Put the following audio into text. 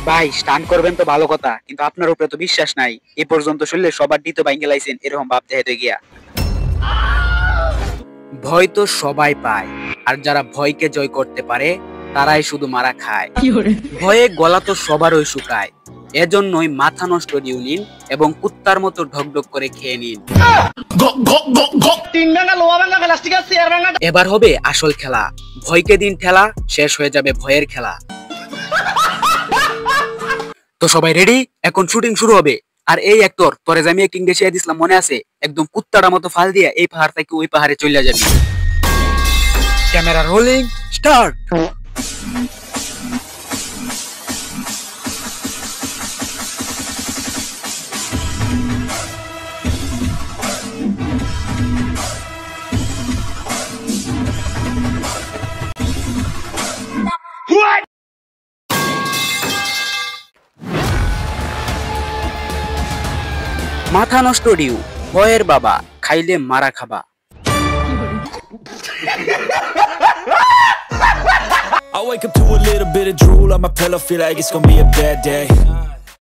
ভাই স্টান করবেন তো ভালো কথা, কিন্তু আপনার উপরে তো বিশ্বাস নাই। এ পর্যন্ত শুনলে সবার দিতে বাইঙ্গে লাইছেন এরকম ভাব দেখাইতে গিয়া। ভয় তো সবাই পায়, আর যারা ভয়কে জয় করতে পারে তারাই শুধু মারা খায়। ভয়ে গলা তো সবারই শুকায়, এজন্যই মাথা নষ্ট ডিউ নিন এবং কুত্তার মতো ঢকঢক করে খেয়ে নিন। এবার হবে আসল খেলা, ভয়কে দিন ঠেলা, শেষ হয়ে যাবে ভয়ের খেলা। তো সবাই রেডি, এখন শুটিং শুরু হবে। আর এই অ্যাক্টর তোরে আমি অ্যাক্টিং দেখিয়ে দিছিলাম মনে আছে, একদম কুত্তাটার মতো ফাল দিয়ে এই পাহাড় থেকে ওই পাহাড়ে চলে যাবি। Camera rolling, start. মাথা নষ্ট ডিউ, ভয়ের বাবা, খাইলে মারা খাবা। I wake up to a little bit of drool on my pillow, feel like it's gonna be a bad day.